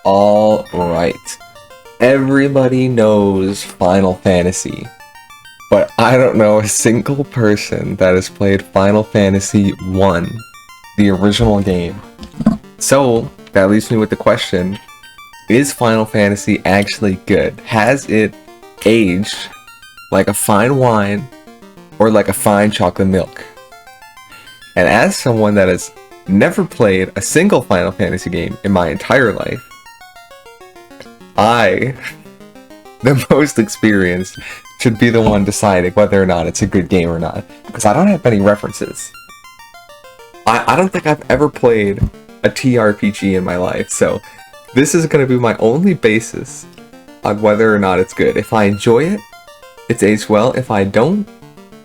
All right. Everybody knows Final Fantasy, but I don't know a single person that has played Final Fantasy 1, the original game. So, that leaves me with the question, is Final Fantasy actually good? Has it aged like a fine wine or like a fine chocolate milk? And as someone that has never played a single Final Fantasy game in my entire life, I, the most experienced, should be the one deciding whether or not it's a good game or not. Because I don't have any references. I don't think I've ever played a TRPG in my life, so this is going to be my only basis on whether or not it's good. If I enjoy it, it's aged well. If I don't,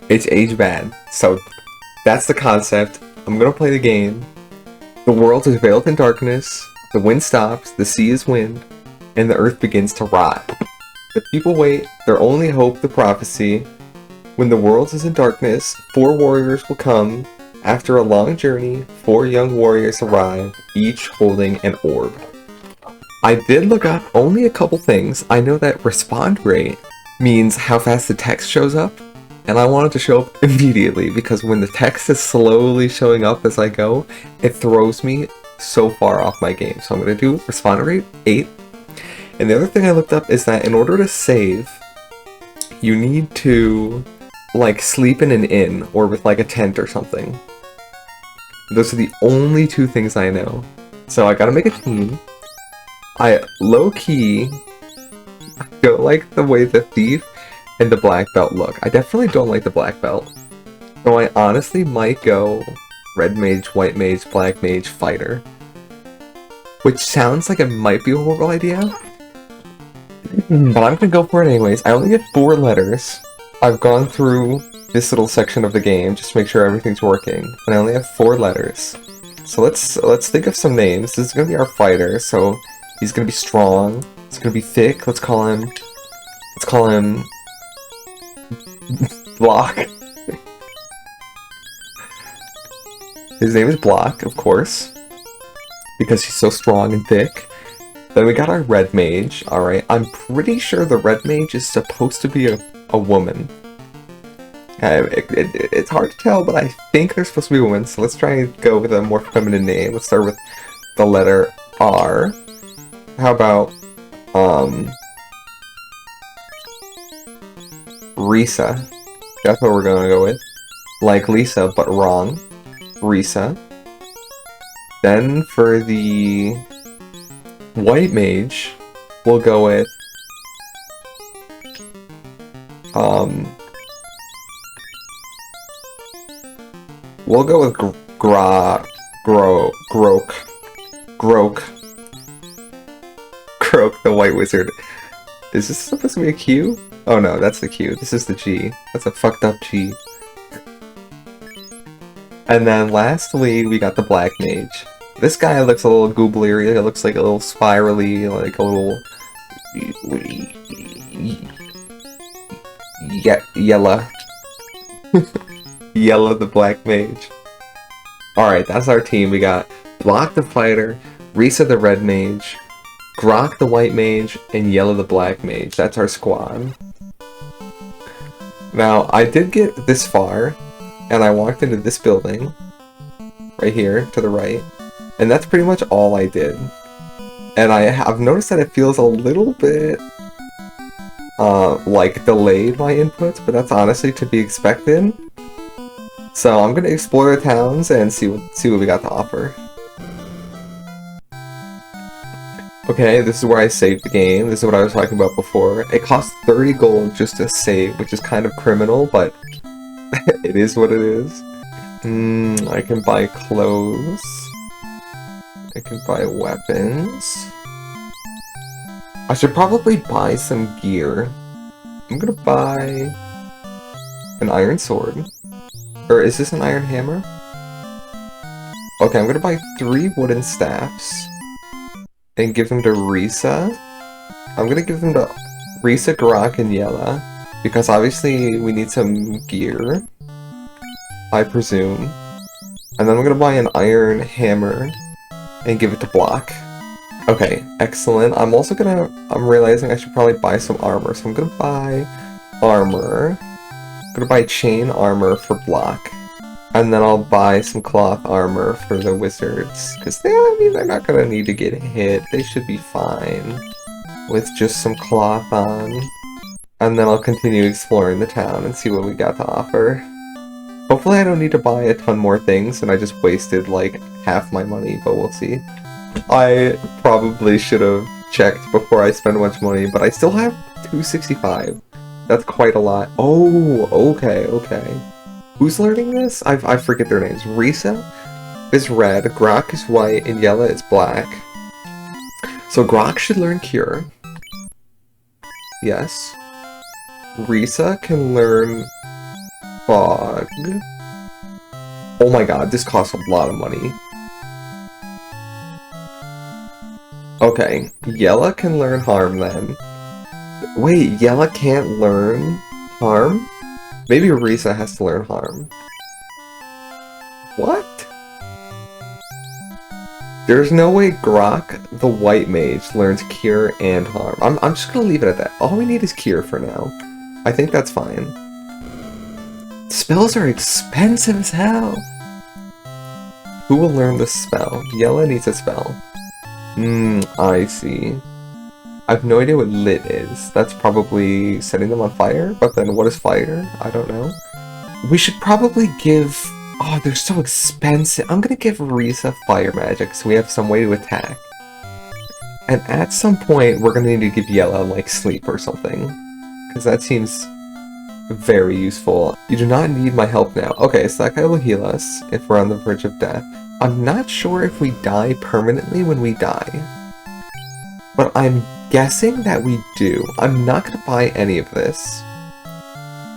it's aged bad. So that's the concept. I'm going to play the game. The world is veiled in darkness. The wind stops. The sea is wind. And the earth begins to rot. The people wait. Their only hope, the prophecy. When the world is in darkness, 4 warriors will come. After a long journey, 4 young warriors arrive, each holding an orb. I did look up only a couple things. I know that respond rate means how fast the text shows up, and I want it to show up immediately because when the text is slowly showing up as I go, it throws me so far off my game. So I'm going to do respond rate 8. And the other thing I looked up is that in order to save, you need to like sleep in an inn or with like a tent or something. Those are the only 2 things I know. So I gotta make a team. I low-key don't like the way the thief and the black belt look. I definitely don't like the black belt. So I honestly might go red mage, white mage, black mage, fighter. Which sounds like it might be a horrible idea. But I'm gonna go for it anyways. I only get 4 letters. I've gone through this little section of the game just to make sure everything's working, and I only have 4 letters. So let's think of some names. This is gonna be our fighter, so he's gonna be strong. He's gonna be thick. Let's call him Block. His name is Block, of course, because he's so strong and thick. Then we got our red mage. All right, I'm pretty sure the red mage is supposed to be a woman. It's hard to tell, but I think they're supposed to be women, so let's try and go with a more feminine name. Let's start with the letter R. How about, Risa. That's what we're gonna go with. Like Lisa, but wrong. Risa. Then for the white mage, we'll go with, we'll go with Grok. Grok, the white wizard. Is this supposed to be a Q? Oh no, that's the Q. This is the G. That's a fucked up G. And then lastly, we got the black mage. This guy looks a little googly. It looks like a little spirally, like a little yellow. Yellow the black mage. Alright, that's our team. We got Block the fighter, Risa the red mage, Grok the white mage, and Yellow the black mage. That's our squad. Now, I did get this far, and I walked into this building, right here, to the right, and that's pretty much all I did. And I've noticed that it feels a little bit, like, delayed my inputs, but that's honestly to be expected. So I'm gonna explore the towns and see what we got to offer. Okay, this is where I saved the game. This is what I was talking about before. It costs 30 gold just to save, which is kind of criminal, but it is what it is. I can buy clothes. I can buy weapons. I should probably buy some gear. I'm gonna buy an iron sword. Or is this an iron hammer? Okay, I'm gonna buy 3 wooden staffs and give them to Risa. I'm gonna give them to Risa, Grok, and Yella because obviously we need some gear, I presume. And then I'm gonna buy an iron hammer and give it to Block. Okay, excellent. I'm realizing I should probably buy some armor. So I'm gonna buy armor. I'm gonna buy chain armor for block. And then I'll buy some cloth armor for the wizards. Because they're not gonna need to get hit. They should be fine with just some cloth on. And then I'll continue exploring the town and see what we got to offer. Hopefully I don't need to buy a ton more things and I just wasted like half my money, but we'll see. I probably should have checked before I spend much money, but I still have 265. That's quite a lot. Oh, okay. Who's learning this? I forget their names. Risa is red, Grok is white, and Yella is black. So Grok should learn Cure. Yes. Risa can learn Fog. Oh my god, this costs a lot of money. Okay, Yella can learn Harm then. Wait, Yella can't learn Harm? Maybe Risa has to learn Harm. What? There's no way Grok, the white mage, learns Cure and Harm. I'm just gonna leave it at that. All we need is Cure for now. I think that's fine. Spells are expensive as hell. Who will learn the spell? Yella needs a spell. I see. I have no idea what lit is. That's probably setting them on fire, but then what is fire? I don't know. We should probably give... Oh, they're so expensive. I'm gonna give Risa fire magic so we have some way to attack. And at some point, we're gonna need to give Yella, like, sleep or something. Because that seems very useful. You do not need my help now. Okay, so that guy will heal us if we're on the verge of death. I'm not sure if we die permanently when we die. But I'm guessing that we do. I'm not going to buy any of this.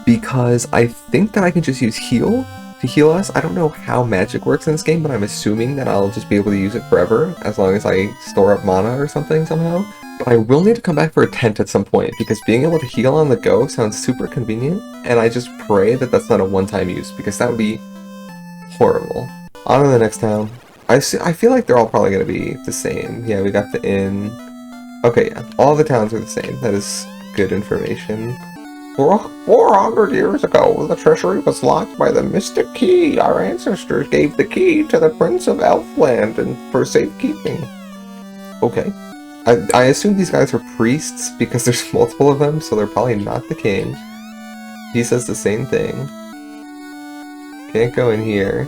Because I think that I can just use heal to heal us. I don't know how magic works in this game, but I'm assuming that I'll just be able to use it forever as long as I store up mana or something somehow. But I will need to come back for a tent at some point because being able to heal on the go sounds super convenient. And I just pray that that's not a one-time use because that would be horrible. On to the next town. I feel like they're all probably going to be the same. Yeah, we got the inn. Okay, yeah, all the towns are the same. That is good information. 400 years ago, the treasury was locked by the mystic key. Our ancestors gave the key to the Prince of Elfland and for safekeeping. Okay. I assume these guys are priests because there's multiple of them, so they're probably not the king. He says the same thing. Can't go in here.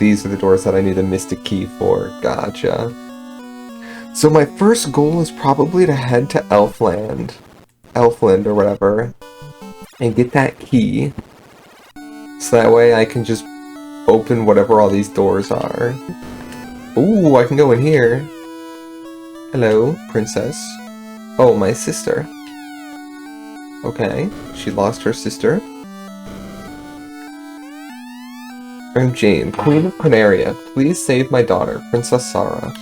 These are the doors that I need the mystic key for. Gotcha. So my first goal is probably to head to Elfland or whatever, and get that key. So that way I can just open whatever all these doors are. Ooh, I can go in here. Hello, princess. Oh, my sister. Okay, she lost her sister. I'm Jane, Queen of Quinaria. Please save my daughter, Princess Sarah.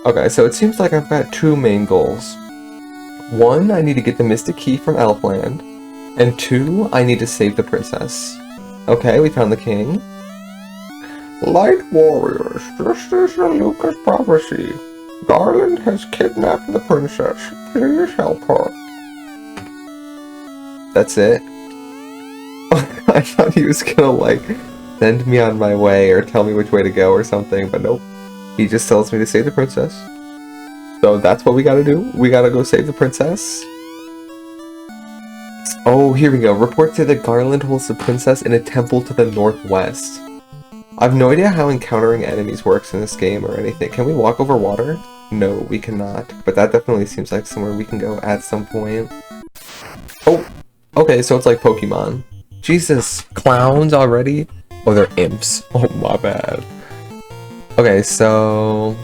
Okay, so it seems like I've got two main goals. One, I need to get the Mystic Key from Elfland. And two, I need to save the princess. Okay, we found the king. Light warriors, just as in Luca's prophecy, Garland has kidnapped the princess. Please help her. That's it? I thought he was gonna, like, send me on my way or tell me which way to go or something, but nope. He just tells me to save the princess. So that's what we gotta do. We gotta go save the princess. Oh, here we go. Report to the Garland holds the princess in a temple to the northwest. I have no idea how encountering enemies works in this game or anything. Can we walk over water? No, we cannot. But that definitely seems like somewhere we can go at some point. Oh, okay, so it's like Pokemon. Jesus, clowns already? Oh, they're imps. Oh, my bad. Okay, so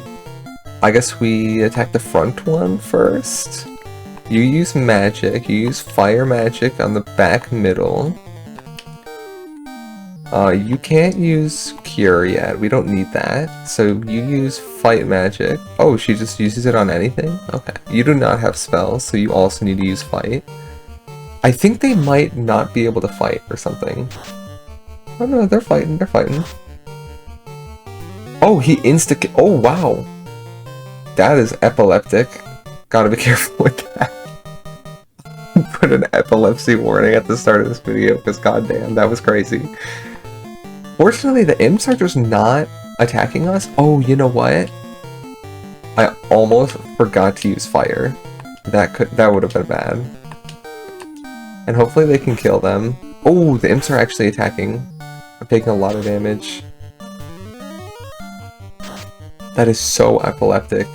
I guess we attack the front one first. You use magic. You use fire magic on the back middle. You can't use cure yet. We don't need that. So you use fight magic. Oh, she just uses it on anything? Okay. You do not have spells, so you also need to use fight. I think they might not be able to fight or something. Oh no, they're fighting. They're fighting. Oh, he oh wow. that is epileptic. Gotta be careful with that. Put an epilepsy warning at the start of this video because goddamn, that was crazy. Fortunately, the imps are just not attacking us. Oh, you know what? I almost forgot to use fire. That would have been bad. And hopefully they can kill them. Oh, the imps are actually attacking. I'm taking a lot of damage. That is so epileptic.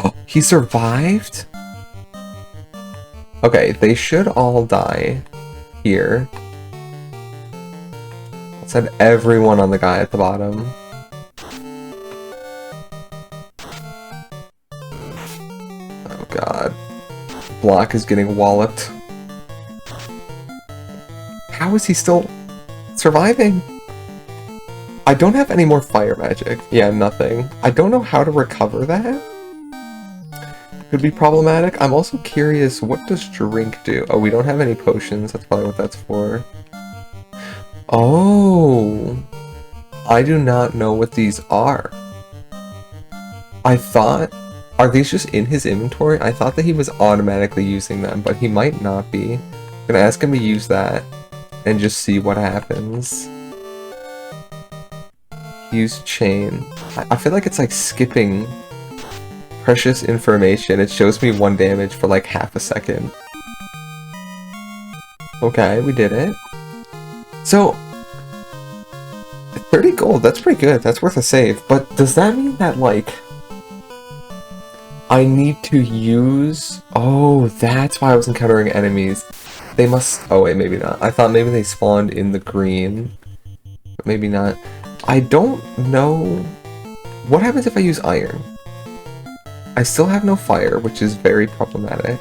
Oh, he survived? Okay, they should all die here. Let's send everyone on the guy at the bottom. Oh god. Block is getting walloped. How is he still surviving? I don't have any more fire magic. Yeah, nothing. I don't know how to recover that. Could be problematic. I'm also curious, what does drink do? Oh, we don't have any potions. That's probably what that's for. Oh, I do not know what these are. I thought, are these just in his inventory? I thought that he was automatically using them, but he might not be. I'm gonna ask him to use that and just see what happens. Use chain. I feel like it's like skipping precious information. It shows me 1 damage for like half a second. Okay, we did it. So, 30 gold, that's pretty good. That's worth a save. But does that mean that, like, I need to use... Oh, that's why I was encountering enemies. They must... Oh, wait, maybe not. I thought maybe they spawned in the green. But maybe not. I don't know... What happens if I use iron? I still have no fire, which is very problematic.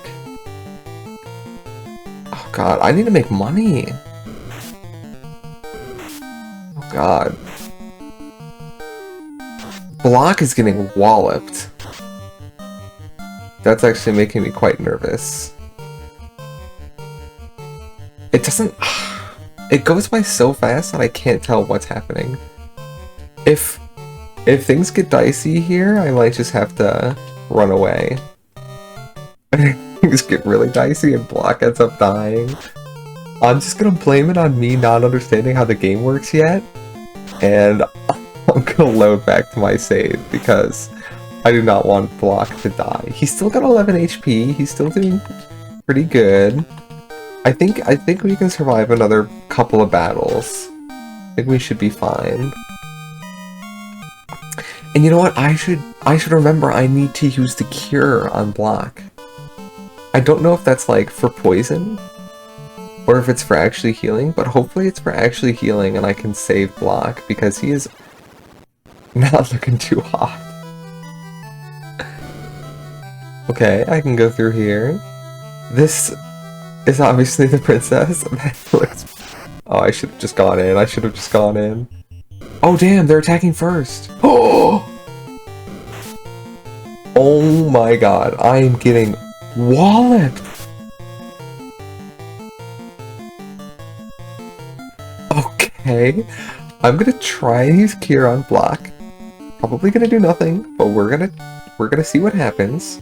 Oh god, I need to make money! Oh god. Block is getting walloped. That's actually making me quite nervous. It doesn't... It goes by so fast that I can't tell what's happening. If things get dicey here, I might just have to run away. Things get really dicey and Block ends up dying. I'm just gonna blame it on me not understanding how the game works yet, and I'm gonna load back to my save because I do not want Block to die. He's still got 11 HP, he's still doing pretty good. I think we can survive another couple of battles. I think we should be fine. And you know what? I should remember I need to use the cure on Block. I don't know if that's like for poison or if it's for actually healing, but hopefully it's for actually healing and I can save Block because he is not looking too hot. Okay, I can go through here. This is obviously the princess. Oh, I should have just gone in. I should have just gone in. Oh damn, they're attacking first. Oh! Oh my god, I am getting walloped. Okay, I'm gonna try and use Cure on Block. Probably gonna do nothing, but we're gonna see what happens.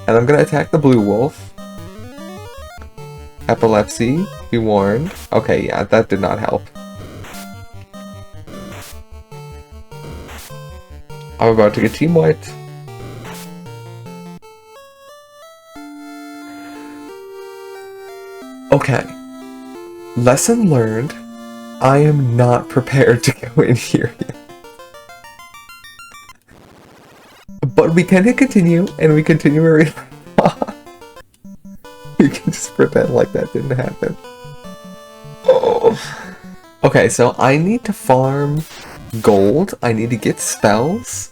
And I'm gonna attack the blue wolf. Epilepsy, be warned. Okay, yeah, that did not help. I'm about to get team wiped. Okay. Lesson learned. I am not prepared to go in here yet. But we can hit continue, and we continue where we left off. You can just pretend like that didn't happen. Oh. Okay, so I need to farm gold, I need to get spells,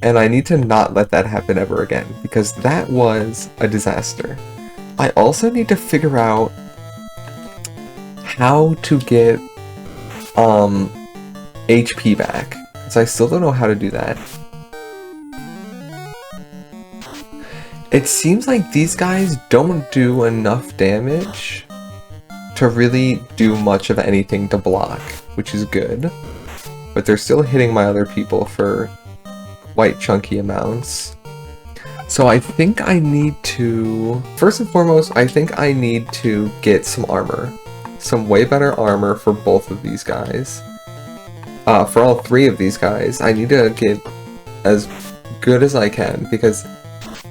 and I need to not let that happen ever again, because that was a disaster. I also need to figure out how to get HP back, because I still don't know how to do that. It seems like these guys don't do enough damage to really do much of anything to block, which is good. But they're still hitting my other people for quite chunky amounts. So I think I need to... First and foremost, I think I need to get some armor. Some way better armor for both of these guys. For all three of these guys, I need to get as good as I can, because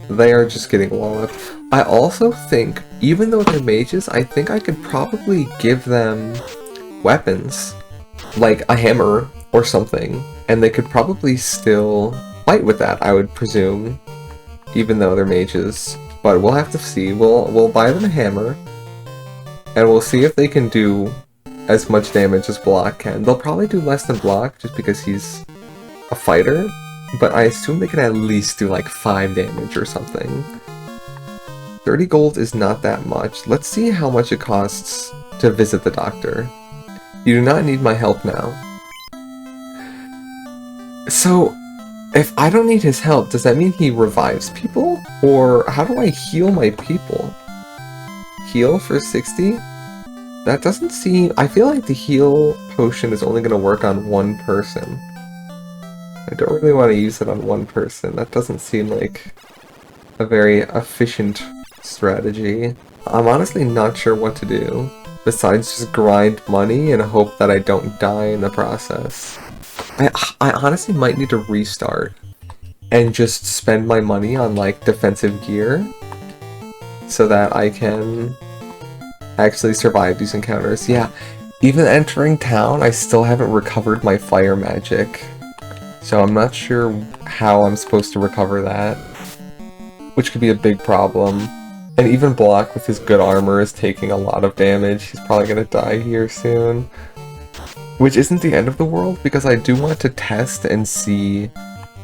they are just getting walloped. I also think, even though they're mages, I think I could probably give them weapons, like a hammer or something, and they could probably still fight with that, I would presume, even though they're mages. But we'll have to see. We'll buy them a hammer, and we'll see if they can do as much damage as Block can. They'll probably do less than Block, just because he's a fighter, but I assume they can at least do like 5 damage or something. 30 gold is not that much. Let's see how much it costs to visit the doctor. You do not need my help now. So, if I don't need his help, does that mean he revives people? Or how do I heal my people? Heal for 60? That doesn't seem... I feel like the heal potion is only going to work on one person. I don't really want to use it on one person. That doesn't seem like a very efficient strategy. I'm honestly not sure what to do, besides just grind money and hope that I don't die in the process. I honestly might need to restart and just spend my money on like defensive gear so that I can actually survive these encounters. Yeah, even entering town, I still haven't recovered my fire magic. So I'm not sure how I'm supposed to recover that, which could be a big problem. And even Block with his good armor is taking a lot of damage. He's probably gonna die here soon. Which isn't the end of the world, because I do want to test and see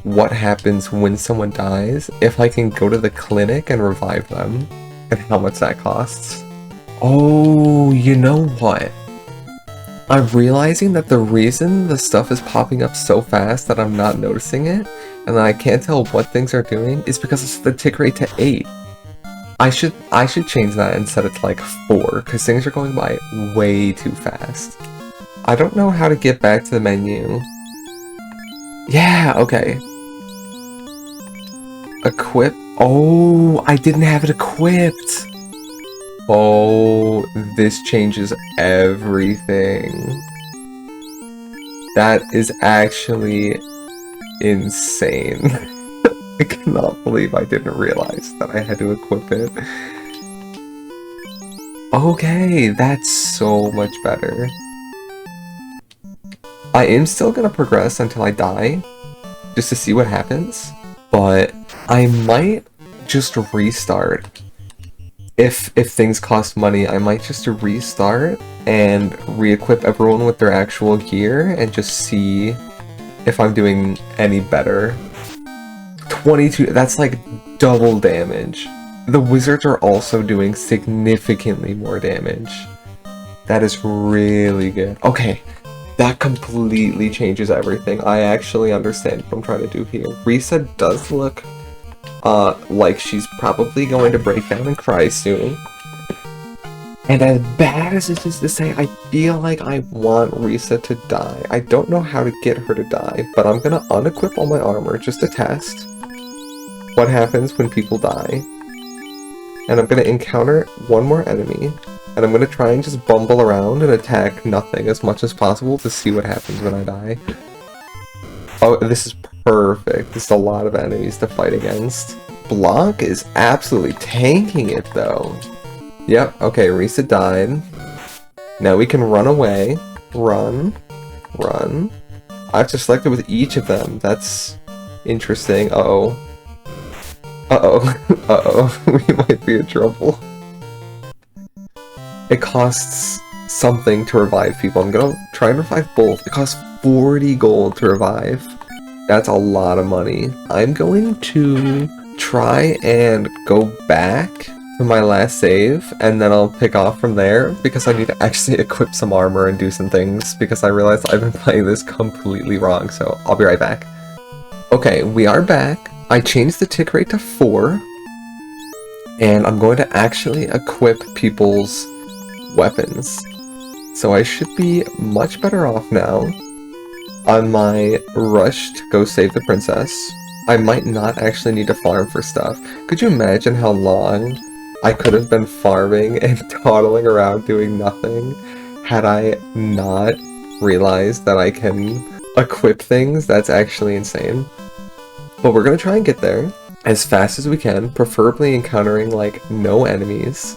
what happens when someone dies, if I can go to the clinic and revive them, and how much that costs. Oh, you know what? I'm realizing that the reason the stuff is popping up so fast that I'm not noticing it, and that I can't tell what things are doing, is because it's the tick rate to 8. I should change that and set it to like 4, because things are going by way too fast. I don't know how to get back to the menu. Yeah, okay. Equip. Oh, I didn't have it equipped. Oh, this changes everything. That is actually insane. I cannot believe I didn't realize that I had to equip it. Okay, that's so much better. I am still gonna progress until I die, just to see what happens, but I might just restart. If things cost money, I might just restart and re-equip everyone with their actual gear and just see if I'm doing any better. 22, that's like double damage. The wizards are also doing significantly more damage. That is really good. Okay, that completely changes everything. I actually understand what I'm trying to do here. Risa does look like she's probably going to break down and cry soon. And as bad as this is to say, I feel like I want Risa to die. I don't know how to get her to die, but I'm gonna unequip all my armor just to test what happens when people die. And I'm gonna encounter one more enemy, and I'm gonna try and just bumble around and attack nothing as much as possible to see what happens when I die. Oh, this is perfect. This is a lot of enemies to fight against. Block is absolutely tanking it, though. Yep, okay, Risa died. Now we can run away. Run. Run. I have to select it with each of them. That's interesting. Uh-oh. Uh-oh. Uh-oh. We might be in trouble. It costs something to revive people. I'm gonna try and revive both. It costs 40 gold to revive. That's a lot of money. I'm going to try and go back to my last save, and then I'll pick off from there, because I need to actually equip some armor and do some things, because I realized I've been playing this completely wrong, so I'll be right back. Okay, we are back. I changed the tick rate to 4, and I'm going to actually equip people's weapons. So I should be much better off now on my rush to go save the princess. I might not actually need to farm for stuff. Could you imagine how long I could have been farming and toddling around doing nothing had I not realized that I can equip things? That's actually insane. But we're gonna try and get there as fast as we can, preferably encountering like no enemies.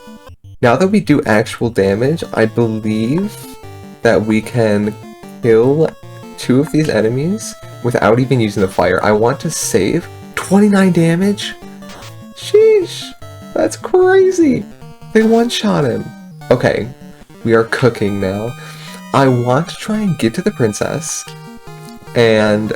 Now that we do actual damage, I believe that we can kill 2 of these enemies without even using the fire. I want to save 29 damage? Sheesh, that's crazy. They one-shot him. Okay, we are cooking now. I want to try and get to the princess and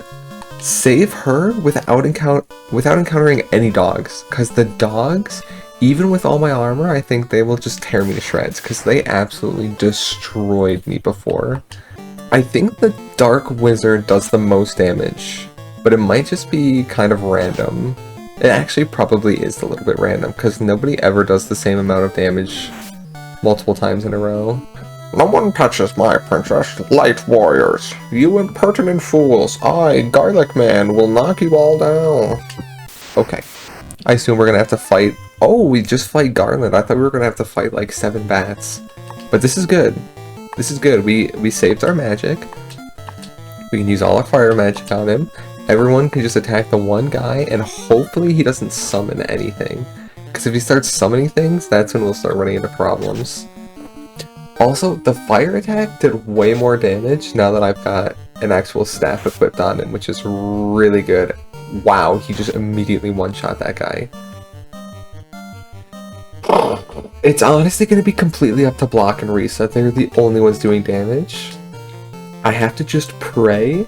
save her without encountering any dogs, because the dogs, even with all my armor, I think they will just tear me to shreds, because they absolutely destroyed me before. I think the Dark Wizard does the most damage, but it might just be kind of random. It actually probably is a little bit random, because nobody ever does the same amount of damage multiple times in a row. No one touches my princess, light warriors. You impertinent fools. I, Garlic Man, will knock you all down. Okay. I assume we're gonna have to fight... Oh, we just fight Garland. I thought we were gonna have to fight like 7 bats. But this is good. This is good. We saved our magic. We can use all our fire magic on him. Everyone can just attack the one guy, and hopefully he doesn't summon anything. Because if he starts summoning things, that's when we'll start running into problems. Also, the fire attack did way more damage now that I've got an actual staff equipped on him, which is really good. Wow, he just immediately one-shot that guy. It's honestly going to be completely up to Block and Risa. They're the only ones doing damage. I have to just pray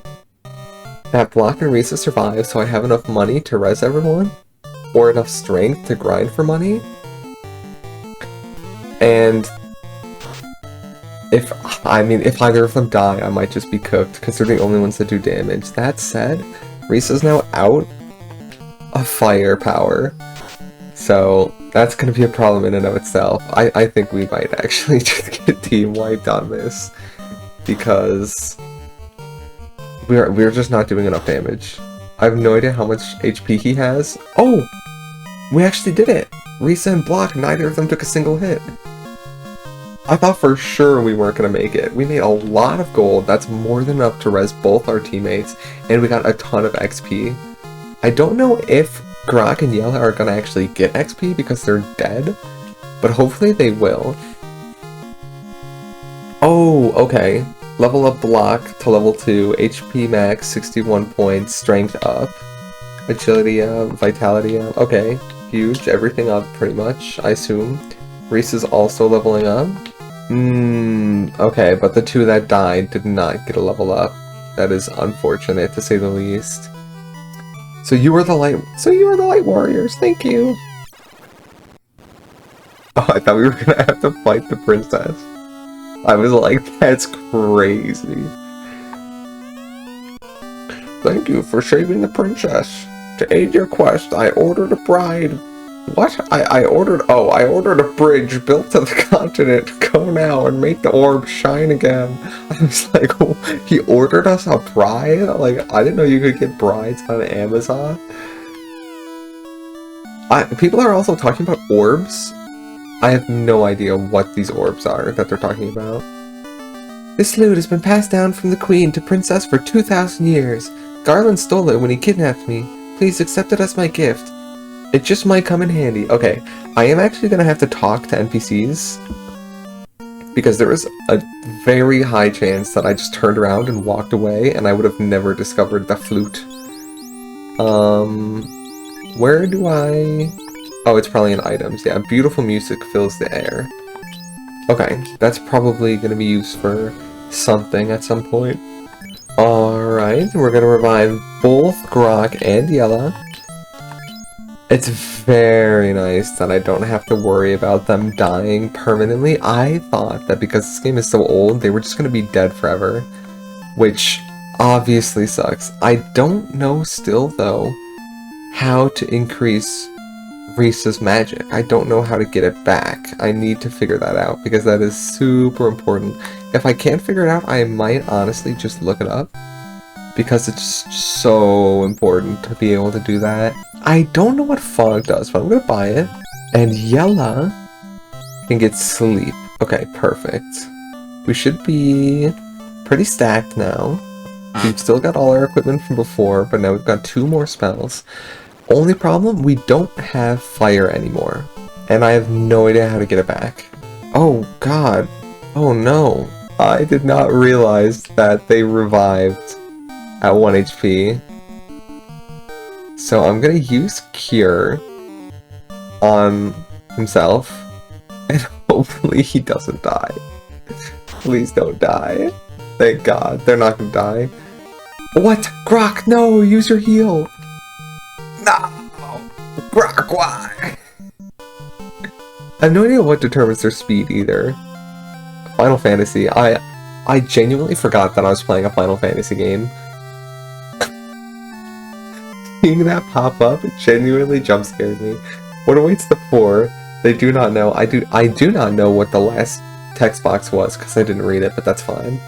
that Block and Risa survive so I have enough money to res everyone, or enough strength to grind for money. And if either of them die, I might just be cooked, because they're the only ones that do damage. That said, Risa's now out of firepower, so that's going to be a problem in and of itself. I think we might actually just get team wiped on this, because we're just not doing enough damage. I have no idea how much HP he has. Oh! We actually did it! Risa and Block, neither of them took a single hit. I thought for sure we weren't going to make it. We made a lot of gold. That's more than enough to res both our teammates, and we got a ton of XP. I don't know if Grok and Yella are going to actually get XP because they're dead, but hopefully they will. Oh, okay. Level up Block to level 2, HP max 61 points, strength up, agility up, vitality up. Okay, huge. Everything up pretty much, I assume. Reese is also leveling up. Okay, but the 2 that died did not get a level up. That is unfortunate, to say the least. So you were the light warriors, thank you! Oh, I thought we were gonna have to fight the princess. I was like, that's crazy. Thank you for saving the princess. To aid your quest, I ordered a bride. What? I ordered a bridge built to the continent. Go now and make the orb shine again. I was like, oh, he ordered us a bride? Like, I didn't know you could get brides on Amazon. People are also talking about orbs. I have no idea what these orbs are that they're talking about. This loot has been passed down from the queen to princess for 2,000 years. Garland stole it when he kidnapped me. Please accept it as my gift. It just might come in handy. Okay, I am actually gonna have to talk to NPCs, because there was a very high chance that I just turned around and walked away and I would have never discovered the flute. Where do I... Oh, it's probably in items. Yeah, beautiful music fills the air. Okay, that's probably gonna be used for something at some point. Alright, we're gonna revive both Grok and Yella. It's very nice that I don't have to worry about them dying permanently. I thought that because this game is so old, they were just going to be dead forever, which obviously sucks. I don't know still, though, how to increase Risa's magic. I don't know how to get it back. I need to figure that out, because that is super important. If I can't figure it out, I might honestly just look it up, because it's so important to be able to do that. I don't know what Fog does, but I'm gonna buy it. And Yella can get Sleep. Okay, perfect. We should be pretty stacked now. We've still got all our equipment from before, but now we've got 2 more spells. Only problem, we don't have Fire anymore. And I have no idea how to get it back. Oh god. Oh no. I did not realize that they revived at 1 HP. So I'm gonna use Cure on himself, and hopefully he doesn't die. Please don't die. Thank god, they're not gonna die. What? Grok, no! Use your heal! No! Grok, why? I have no idea what determines their speed either. Final Fantasy, I genuinely forgot that I was playing a Final Fantasy game. Seeing that pop up genuinely jump scared me. What awaits the 4? They do not know. I do not know what the last text box was because I didn't read it, but that's fine.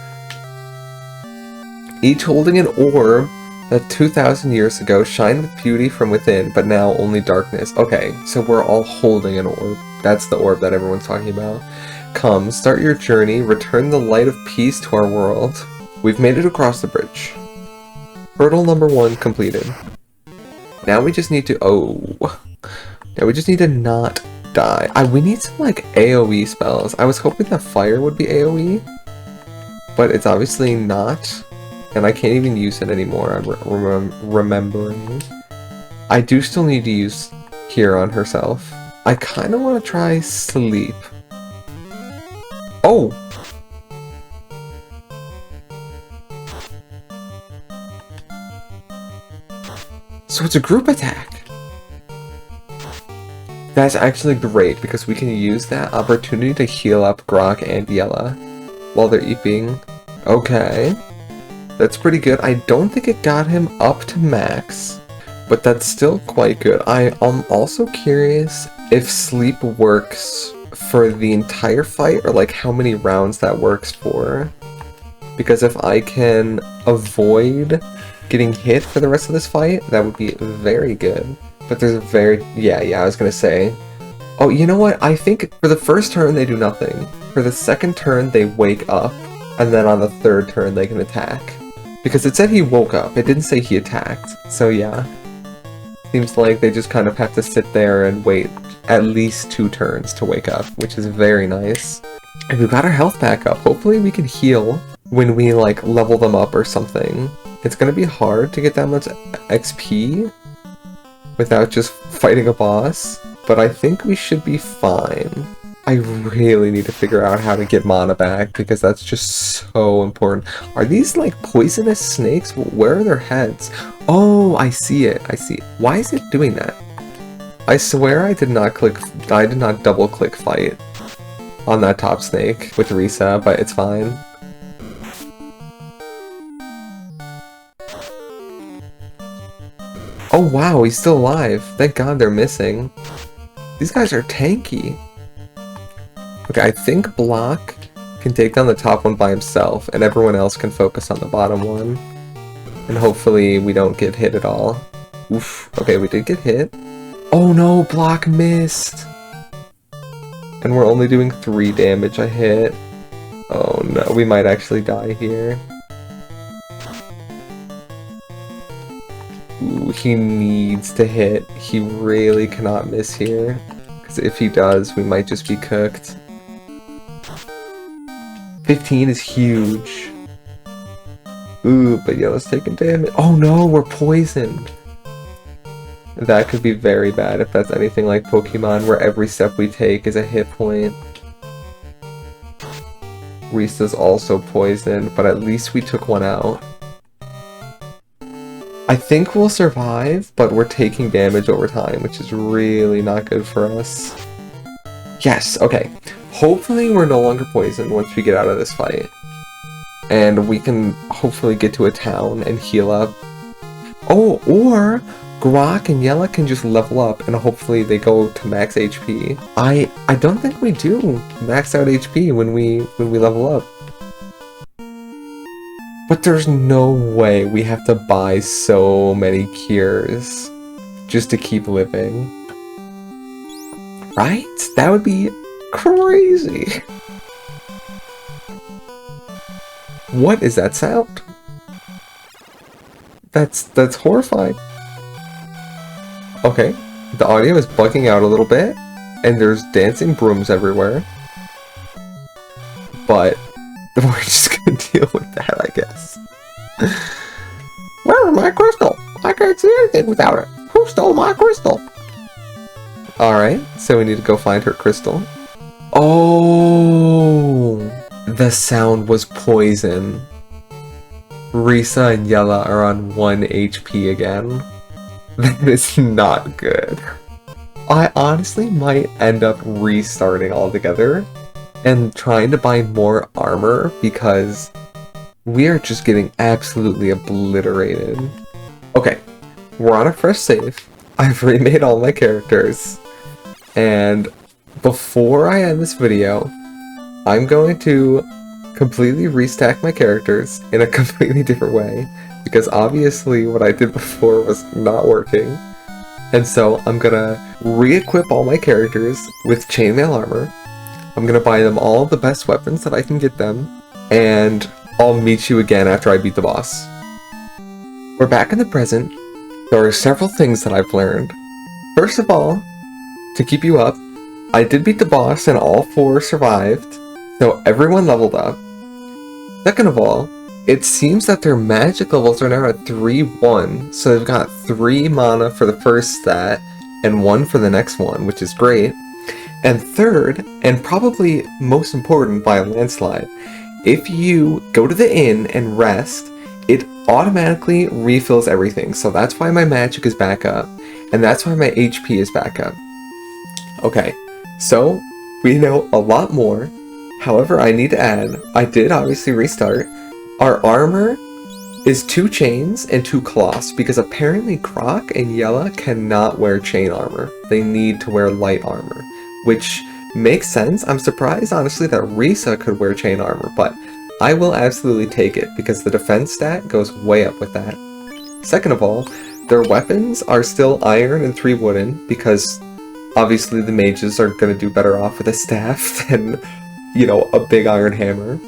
Each holding an orb that 2,000 years ago shined with beauty from within, but now only darkness. Okay, so we're all holding an orb. That's the orb that everyone's talking about. Come, start your journey, return the light of peace to our world. We've made it across the bridge. Hurdle number 1 completed. Now we just need to, now we just need to not die. We need some, like, AoE spells. I was hoping that fire would be AoE, but it's obviously not, and I can't even use it anymore, I'm remembering. I do still need to use Cure on herself. I kind of want to try Sleep. Oh! So it's a group attack! That's actually great, because we can use that opportunity to heal up Grok and Yella while they're eating. Okay. That's pretty good. I don't think it got him up to max, but that's still quite good. I am also curious if Sleep works for the entire fight, or like how many rounds that works for. Because if I can avoid getting hit for the rest of this fight, that would be very good. But there's a very... yeah, I was gonna say. Oh, you know what? I think for the first turn they do nothing. For the second turn they wake up, and then on the third turn they can attack. Because it said he woke up, it didn't say he attacked. So yeah. Seems like they just kind of have to sit there and wait at least 2 turns to wake up, which is very nice. And we've got our health back up. Hopefully we can heal when we like level them up or something. It's gonna be hard to get that much XP without just fighting a boss, but I think we should be fine. I really need to figure out how to get mana back, because that's just so important. Are these like poisonous snakes? Where are their heads? Oh, I see it. I see it. Why is it doing that? I swear I did not double click fight on that top snake with Risa, but it's fine. Oh wow, he's still alive. Thank god they're missing. These guys are tanky. Okay, I think Block can take down the top one by himself, and everyone else can focus on the bottom one. And hopefully we don't get hit at all. Oof. Okay, we did get hit. Oh no, Block missed! And we're only doing 3 damage a hit. Oh no, we might actually die here. Ooh, he needs to hit. He really cannot miss here. Because if he does, we might just be cooked. 15 is huge. Ooh, but Yella's taking damage. Oh no, we're poisoned. That could be very bad if that's anything like Pokemon, where every step we take is a hit point. Risa's also poisoned, but at least we took one out. I think we'll survive, but we're taking damage over time, which is really not good for us. Yes, okay. Hopefully we're no longer poisoned once we get out of this fight. And we can hopefully get to a town and heal up. Oh, or Grok and Yella can just level up and hopefully they go to max HP. I don't think we do max out HP when we level up. But there's no way we have to buy so many cures just to keep living. Right? That would be crazy. What is that sound? That's horrifying. Okay, the audio is bugging out a little bit, and there's dancing brooms everywhere. But we're just gonna deal with that, I guess. Where's my crystal? I can't see anything without it. Who stole my crystal? Alright, so we need to go find her crystal. Oh, the sound was poison. Risa and Yella are on 1 HP again. That is not good. I honestly might end up restarting altogether and trying to buy more armor because we are just getting absolutely obliterated. Okay, we're on a fresh save. I've remade all my characters. And before I end this video, I'm going to completely restack my characters in a completely different way, because obviously what I did before was not working. And so I'm gonna re-equip all my characters with chainmail armor. I'm gonna buy them all the best weapons that I can get them, and I'll meet you again after I beat the boss. We're back in the present. There are several things that I've learned. First of all, to keep you up, I did beat the boss and all 4 survived, so everyone leveled up. Second of all, it seems that their magic levels are now at 3-1, so they've got 3 mana for the first stat and 1 for the next one, which is great. And third, and probably most important by a landslide, if you go to the inn and rest, it automatically refills everything. So that's why my magic is back up, and that's why my HP is back up. Okay, so we know a lot more. However, I need to add, I did obviously restart. Our armor is 2 chains and 2 cloths, because apparently Croc and Yella cannot wear chain armor. They need to wear light armor, which makes sense. I'm surprised, honestly, that Risa could wear chain armor, but I will absolutely take it, because the defense stat goes way up with that. Second of all, their weapons are still iron and 3 wooden, because obviously the mages are going to do better off with a staff than, you know, a big iron hammer.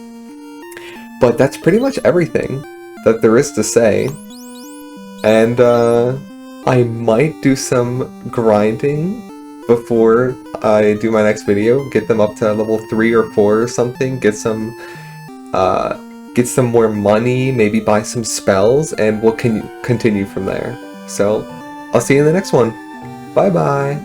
But that's pretty much everything that there is to say. And I might do some grinding before I do my next video. Get them up to level 3 or 4 or something. Get some more money, maybe buy some spells, and we'll continue from there. So, I'll see you in the next one. Bye bye!